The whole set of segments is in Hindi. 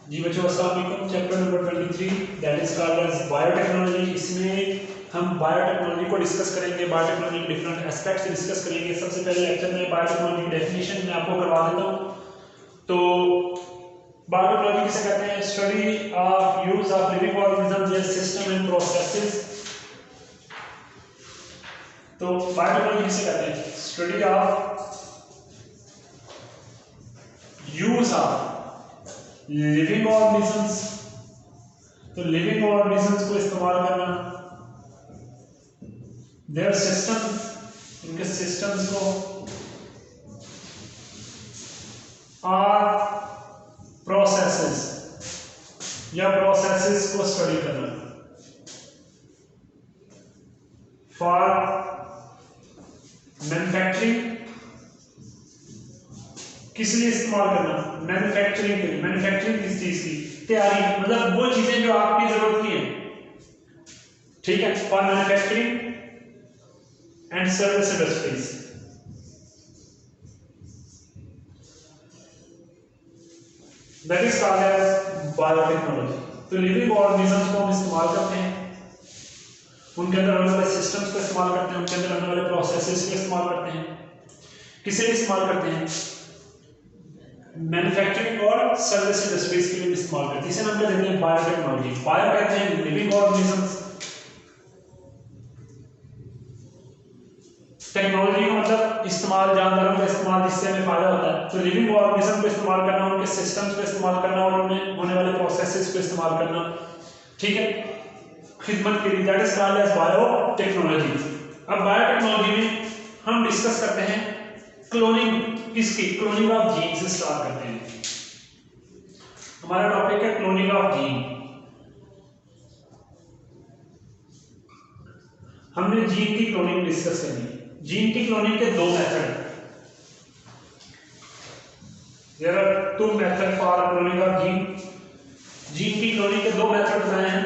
जी बच्चों अस्सलाम वालेकुम। Chapter number 23 that is called as biotechnology. इसमें हम बायोटेक्नोलॉजी को डिस्कस करेंगे, बायोटेक्नोलॉजी के डिफरेंट एस्पेक्ट्स डिस्कस करेंगे। सबसे पहले लेक्चर में बायोटेक्नोलॉजी की डेफिनेशन मैं आपको करवा देता हूँ। तो बायोटेक्नोलॉजी किसे कहते हैं? Study of use of living organism, there system and processes. तो बायोटेक्नोलॉजी किसे कहते हैं? Study of use of living organisms. तो लिविंग ऑर्गेनिजम्स को इस्तेमाल करना, देयर सिस्टम, उनके सिस्टम्स को, और प्रोसेसेस या प्रोसेसेस को स्टडी करना फॉर मैन्युफैक्चरिंग। किस लिए इस्तेमाल करना? मैन्युफैक्चरिंग के लिए। मैन्युफैक्चरिंग किस चीज की? तैयारी, मतलब वो चीजें जो आपकी जरूरत की हैं, ठीक है, for manufacturing and service industries. That is called as biotechnology. तो लिविंग ऑर्गेनिजम्स को हम इस्तेमाल करते हैं, उनके अंदर आने वाले सिस्टम्स को इस्तेमाल करते हैं, उनके अंदर आने वाले प्रोसेसेस को इस्तेमाल करते हैं। किस लिए इस्तेमाल करते हैं? मैन्युफैक्चरिंग और सर्विस इंडस्ट्रीज के लिए इस्तेमाल करते हैं। इसे नाम क्या देते हैं? बायोटेक्नोलॉजी। बायो कहते हैं लिविंग ऑर्गेनिजम्स, टेक्नोलॉजी का मतलब इस्तेमाल, जानदारों का इस्तेमाल जिससे हमें फायदा होता है। तो लिविंग ऑर्गेनिज्म को इस्तेमाल करना, उनके सिस्टम्स को इस्तेमाल करना और उनमें होने वाले प्रोसेसेस को इस्तेमाल करना, ठीक है, खिदमत के लिए। That is called as biotechnology. अब बायोटेक्नोलॉजी में हम डिस्कस करते हैं क्लोनिंग। किसकी? क्लोनिंग ऑफ जीन से स्टार्ट करते हैं। हमारा टॉपिक है क्लोनिंग ऑफ जीन। हमने जीन की क्लोनिंग डिस्कस करनी है। जीन की क्लोनिंग के दो method, there are two method for cloning of gene. Gene की क्लोनिंग के दो मेथड बताए हैं।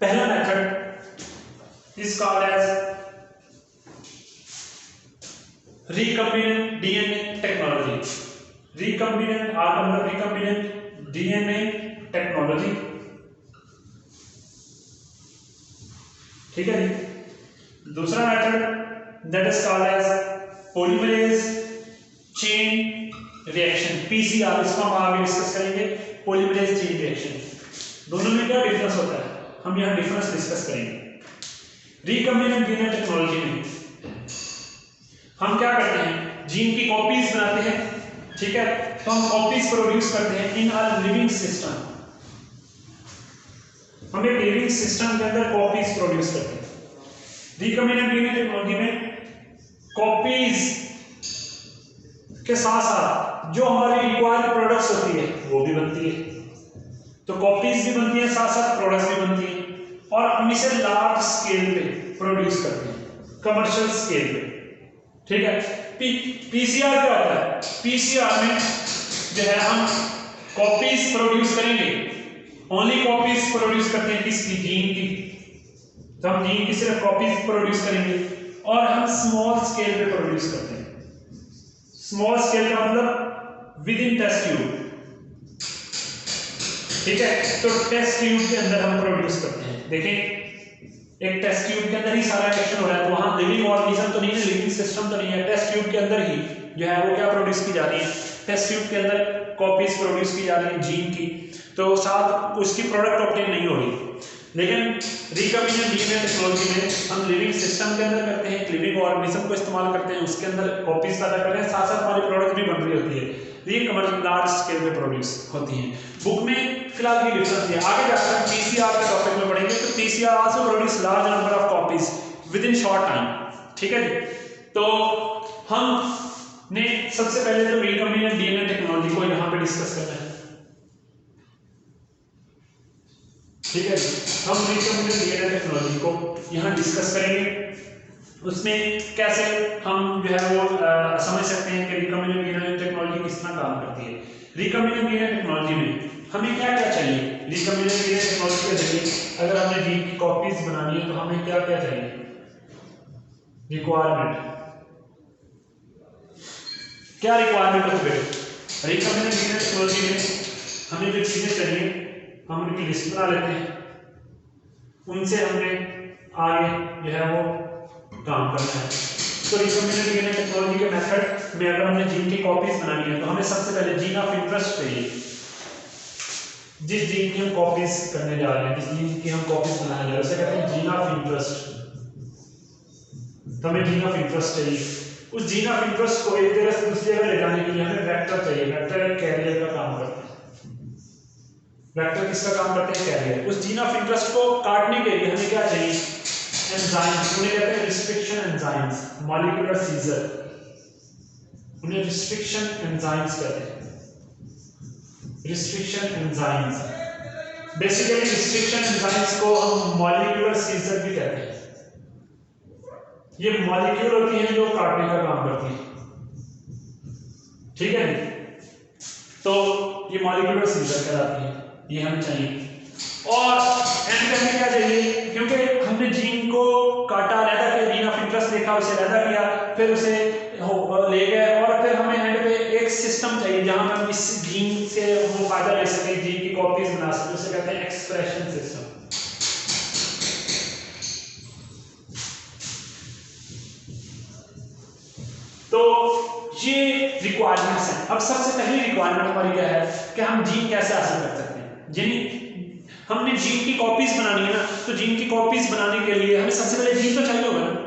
पहला method is called as recombinant DNA technology। recombinant R का मतलब recombinant DNA technology, ठीक है जी। दूसरा method that is called as polymerase chain reaction, PCR। इसको हम आगे डिस्कस करेंगे, पॉलीमरेज चेन रिएक्शन। दोनों में क्या डिफरेंस होता है, हम यहां डिफरेंस डिस्कस करेंगे। recombinant DNA टेक्नोलॉजी में हम क्या करते हैं? जीन की कॉपीज बनाते हैं, ठीक है। तो हम कॉपीज प्रोड्यूस करते हैं इन अ लिविंग सिस्टम। हम एक लिविंग सिस्टम के अंदर कॉपीज प्रोड्यूस करते हैं। रिकम्बिनेंट डीएनए टेक्नोलॉजी में कॉपीज के साथ साथ जो हमारी रिक्वायर्ड प्रोडक्ट्स होती है वो भी बनती है। तो कॉपीज भी बनती है, साथ साथ प्रोडक्ट्स भी बनती है, और हम इसे लार्ज स्केल पे प्रोड्यूस करते हैं, कमर्शियल स्केल पे, ठीक है। पीसीआर क्या होता है? पीसीआर में जो है हम कॉपीज प्रोड्यूस करेंगे, ओनली कॉपीज प्रोड्यूस करते हैं किसकी? जीन की। तो हम जीन की सिर्फ कॉपीज प्रोड्यूस करेंगे, और हम स्मॉल स्केल पे प्रोड्यूस करते हैं। स्मॉल स्केल का मतलब विद इन टेस्ट ट्यूब, ठीक है। तो टेस्ट ट्यूब के अंदर हम प्रोड्यूस करते हैं। देखें, एक टेस्ट ट्यूब के अंदर ही सारा रिएक्शन हो रहा है, तो वहां लिविंग ऑर्गेनिज्म तो नहीं है, लिविंग सिस्टम तो नहीं है। टेस्ट ट्यूब के अंदर ही जो है वो क्या प्रोड्यूस की जा रही है? टेस्ट ट्यूब के अंदर कॉपीज प्रोड्यूस की जा रही है जीन की, तो साथ उसकी प्रोडक्ट ऑब्टेन नहीं हो रही। लेकिन रिकम्बिनेंट डीएनए टेक्नोलॉजी में हम लिविंग सिस्टम के अंदर करते हैं, लिविंग ऑर्गेनिज्म को इस्तेमाल करते हैं, उसके अंदर कॉपीज पैदा कर रहे हैं, साथ साथ हमारी प्रोडक्ट भी बन रही होती है। ये कमर्शियल लार्ज स्केल पे प्रोड्यूस होती हैं। बुक में फिलहाल ये डिफरेंस है, आगे जाकर हम पीसीआर के टॉपिक में पढ़ेंगे। तो PCR also produce large number of copies with in short time, ठीक है जी। तो हमने सबसे पहले तो रिकम्बिनेंट डीएनए टेक्नोलॉजी को यहां पे डिस्कस करना है, ठीक है जी। हम रिकम्बिनेंट डीएनए टेक्नोलॉजी को यहां डिस्कस करेंगे। उसमें कैसे हम जो है वो समझ सकते हैं कि रिकम्बिनेंट डीएनए टेक्नोलॉजी किस तरह काम करती है। रिकम्बिनेंट डीएनए टेक्नोलॉजी में हमें क्या क्या चाहिए? रिकम्बिनेंट डीएनए टेक्नोलॉजी के जरिए अगर हमने जीन की कॉपीज बनानी है तो हमें क्या क्या चाहिए? रिक्वायरमेंट, क्या रिक्वायरमेंट होती है? रिकॉम्बिनेंट डीएनए टेक्नोलॉजी में हमें जो चीजें चाहिए हम उनकी लिस्ट बना लेते हैं, उनसे हमने आगे जो है वो काम करना है। तो रिकॉम्बिनेंट डीएनए टेक्नोलॉजी के मेथड में अगर हमने जीन की कॉपीज बनानी है तो हमें सबसे पहले जीन ऑफ इंटरेस्ट चाहिए। जिस जीन की हम कॉपीज करने जा रहे हैं, जिस जीन की हम कॉपीज बनाने जा रहे हैं उसे कहते हैं जीन ऑफ इंटरेस्ट। तो हमें जीन ऑफ इंटरेस्ट चाहिए। उस जीन ऑफ इंटरेस्ट को एक जगह से दूसरी जगह ले जाने के लिए हमें वेक्टर चाहिए। वेक्टर कैरियर का काम करता है। वेक्टर किसका काम करते हैं? कैरियर। उस जीन ऑफ इंटरेस्ट को काटने के लिए हमें क्या चाहिए? एंजाइम्स। उन्हें कहते हैं रिस्ट्रिक्शन एंजाइम्स, मॉलिक्यूलर सीजर। उन्हें रिस्ट्रिक्शन एंजाइम्स कहते हैं। Restriction enzymes, basically restriction enzymes को हम मॉलिक्यूलर सीजर भी कहते हैं। ये मॉलिक्यूल होती हैं जो काटने का काम करती हैं, ठीक है। तो ये मॉलिक्यूलर सीजर कहलाती है, ये हमें चाहिए। और एंड में क्या चाहिए? क्योंकि हमने जीन को काटा, अलग किया, जीन ऑफ इंटरेस्ट देखा, उसे अलग किया, फिर उसे ले गए और फिर हमें एंड पे एक सिस्टम चाहिए जहां हम इस जीन से वो फायदा ले सकें, जीन की कॉपीज बना सकें, उसे कहते हैं एक्सप्रेशन सिस्टम। तो ये रिक्वायरमेंट्स हैं। अब सबसे पहली रिक्वायरमेंट हमारी क्या है कि हम जीन कैसे हासिल कर सकते हैं। यानी हमने जीन की कॉपीज बनानी है ना, तो जीन की कॉपीज बनाने के लिए हमें सबसे पहले जीन तो चाहिए होगा ना।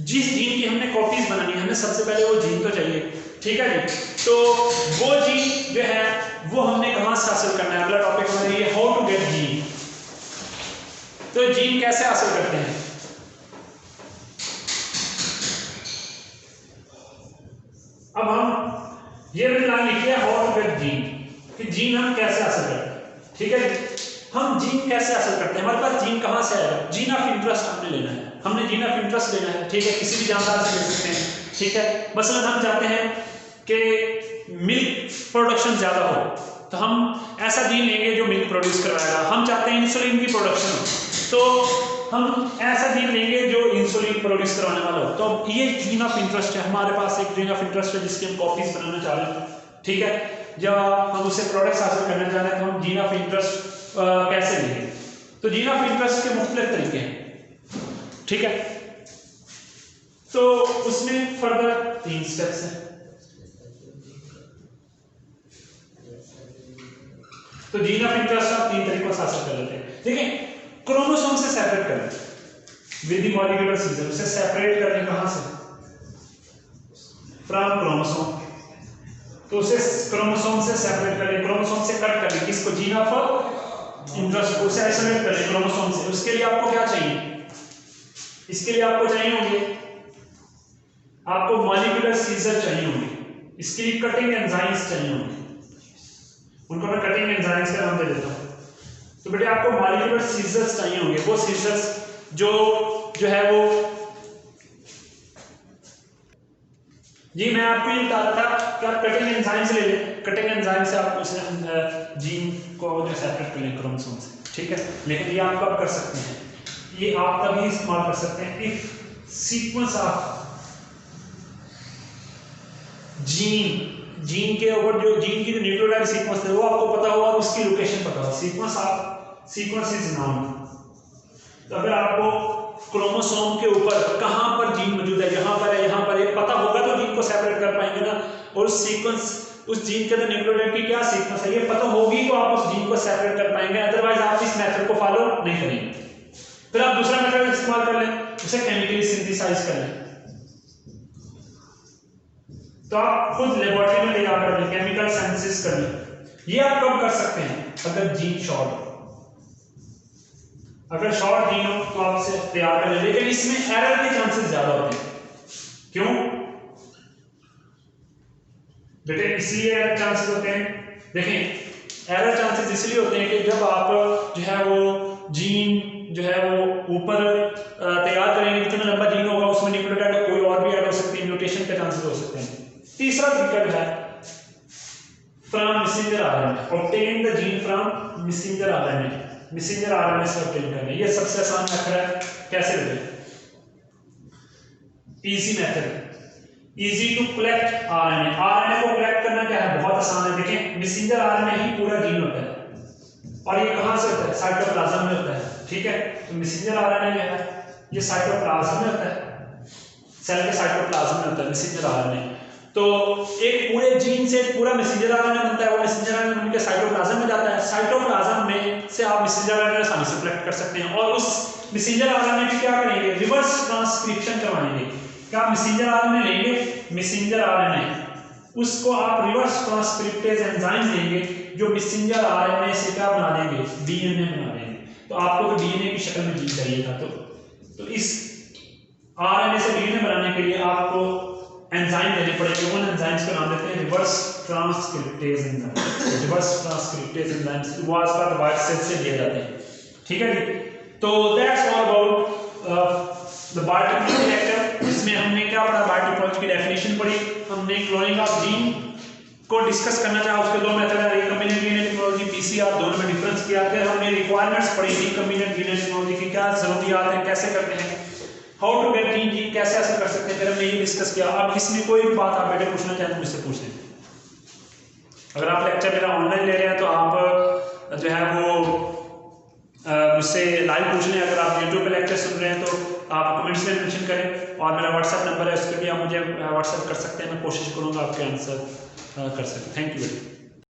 जिस जीन की हमने कॉपीज बनानी है हमें सबसे पहले वो जीन तो चाहिए, ठीक है जी। तो वो जीन जो है वो हमने कहां से हासिल करना है? अगला टॉपिक हमारा ये हाउ टू गेट जीन। तो जीन कैसे हासिल करते हैं? अब हम ये भी नाम लिखिए हाउ टू गेट जीन, कि जीन हम कैसे हासिल करते हैं, ठीक है। हम जीन कैसे हासिल करते हैं? हमारे पास जीन कहां से आएगा? जीन ऑफ इंटरेस्ट हमने लेना है, हमने जीन ऑफ इंटरेस्ट लेना है, ठीक है। किसी भी जानदार से ले सकते हैं, ठीक है। मसलन हम चाहते हैं कि मिल्क प्रोडक्शन ज्यादा हो, तो हम ऐसा जीन लेंगे जो मिल्क प्रोड्यूस करवाएगा। हम चाहते हैं इंसुलिन की प्रोडक्शन हो, तो हम ऐसा जीन लेंगे जो इंसुलिन प्रोड्यूस करवाने वाला हो। तो ये जीन ऑफ इंटरेस्ट है, हमारे पास एक जीन ऑफ इंटरेस्ट है जिसकी हम कॉपीज बनाना चाह रहे हैं, ठीक है। जब हम उसे प्रोडक्ट्स हासिल करना चाह रहे हैं तो हम जीन ऑफ इंटरेस्ट कैसे लेंगे? तो जीन ऑफ इंटरेस्ट के मुख्तलिफ तरीके हैं, ठीक है। तो उसमें फर्दर 3 स्टेप्स हैं। तो जीन ऑफ इंटरेस्ट आप 3 तरीकों से हासिल कर लेते हैं। देखिए, क्रोमोसोम से सेपरेट करें विद द मॉलिक्यूलर सीजर। उसे सेपरेट करें कहां से? From chromosome. तो उसे क्रोमोसोम से सेपरेट करें, क्रोमोसोम से कट करें। किसको? जीन ऑफ इंटरेस्ट को। उसे आइसोलेट करें क्रोमोसोम से। उसके लिए आपको क्या चाहिए? इसके लिए आपको चाहिए होंगे, आपको मॉलिक्यूलर सीजर चाहिए होंगे, इसके लिए कटिंग एंजाइम्स चाहिए होंगे। उनको मैं कटिंग एंजाइम्स का नाम दे देता हूं। तो बेटे आपको मॉलिक्यूलर सीजर्स चाहिए होंगे, वो सीजर्स जो है वो जी मैं आपको ये बता रहा था कि आप कटिंग एंजाइम्स ले लें। कटिंग एंजाइम से आप उसे जीन को जो सेपरेट कर लें क्रोमोसोम से, ठीक है। लेकिन ये आप कब कर सकते हैं? ये आप तभी इस्तेमाल कर सकते हैं इफ सीक्वेंस ऑफ जीन के ऊपर जो जीन की जो न्यूक्लियोटाइड सीक्वेंस है वो आपको पता हो और उसकी लोकेशन पता हो। Sequence is known. तो अगर आपको क्रोमोसोम के ऊपर कहां पर जीन मौजूद है, यहां पर है, यहां पर है, पता होगा तो जीन को सेपरेट कर पाएंगे ना। और सीक्वेंस, उस जीन के अंदर न्यूक्लियोटाइड की क्या सीक्वेंस है ये पता होगी तो आप उस जीन को सेपरेट कर पाएंगे। अदरवाइज आप इस मेथड को फॉलो नहीं करेंगे। फिर आप दूसरा मेथड इस्तेमाल कर लें, उसे केमिकली सिंथेसाइज कर लें। तो आप खुद लेबोरेटरी में ले जाकर केमिकल सिंथेसिस कर लें। ये आप कब कर सकते हैं? अगर जीन शॉर्ट हो। अगर शॉर्ट जीन हो तो आप इसे तैयार कर लें, लेकिन इसमें एरर के चांसेस ज्यादा होते हैं। क्यों बेटे? इसलिए एरर चांसेस होते हैं, देखें एरर चांसेस इसलिए होते हैं कि जब आप जो है वो जीन जो है वो ऊपर तैयार करेंगे, जितना लंबा जीन होगा उसमें न्यूक्लियोटाइड कोई और भी ऐड हो सकती है, म्यूटेशन के चांसेस हो सकते हैं। तीसरा तरीका जो है from messenger RNA, obtain the gene from messenger RNA. Messenger RNA से ऑब्टेन करना, ये सबसे आसान मेथड है। कैसे होता है? Easy method, easy to collect RNA. RNA को कलेक्ट करना क्या है? बहुत मैसेंजर आरएनए ही पूरा जीन होता है, और ये कहाँ से होता है? साइटोप्लाज्म में होता है, ठीक है। तो मैसेंजर आरएनए जो है ये साइटोप्लाज्म में होता है, सेल के साइटोप्लाज्म में होता है मैसेंजर आरएनए। तो एक पूरे जीन से पूरा मैसेंजर आरएनए बनता है, वो मैसेंजर आरएनए उनके साइटोप्लाज्म में जाता है, साइटोप्लाज्म में से आप मैसेंजर आरएनए आसानी से कलेक्ट कर सकते हैं, और उस मैसेंजर आरएनए की क्या करेंगे? रिवर्स ट्रांसक्रिप्शन करवाएंगे। क्या मैसेंजर आरएनए लेंगे, मैसेंजर आरएनए उसको आप रिवर्स ट्रांसक्रिप्टेज एंजाइम देंगे जो मैसेंजर आरएनए से क्या बना देंगे? डीएनए बना देंगे। तो आपको तो डीएनए की शक्ल में जीन चाहिए था, तो इस आरएनए से डीएनए बनाने के लिए आपको एंजाइम देने पड़ेंगे। उन एंजाइम्स का नाम देते हैं reverse transcriptase enzyme. Reverse transcriptase enzymes वो आजकल वाइट सेल से लिए जाते हैं, ठीक है जी। तो that's all about the biotechnology lecture. इसमें हमने क्या पढ़ा? बायोटेक्नोलॉजी की डेफिनेशन पढ़ी, हमने क्लोनिंग ऑफ जीन को डिस्कस करना चाहा, उसके दो मेथड है, रिकॉम्बिनेंट डीएनए टेक्नोलॉजी, पीसीआर, दोनों में डिफरेंस किया। फिर हमने रिक्वायरमेंट्स पढ़ी रिकॉम्बिनेंट डीएनए टेक्नोलॉजी की, क्या जरूरियात है, कैसे करते हैं, हाउ टू गेट जीन कैसे हासिल कर सकते हैं, फिर हमने ये डिस्कस किया। अब इसमें कोई भी बात आप बेटे पूछना चाहें तो मुझसे पूछ लें। अगर आप लेक्चर मेरा ऑनलाइन ले रहे हैं तो आप जो है वो मुझसे लाइव पूछ लें। अगर आप यूट्यूब पे लेक्चर सुन रहे हैं तो आप कमेंट्स में मेंशन करें, और मेरा व्हाट्सएप नंबर है, उस पर भी आप मुझे व्हाट्सएप कर सकते हैं। मैं कोशिश करूँगा आपके आंसर कर सकें। थैंक यू बेटे।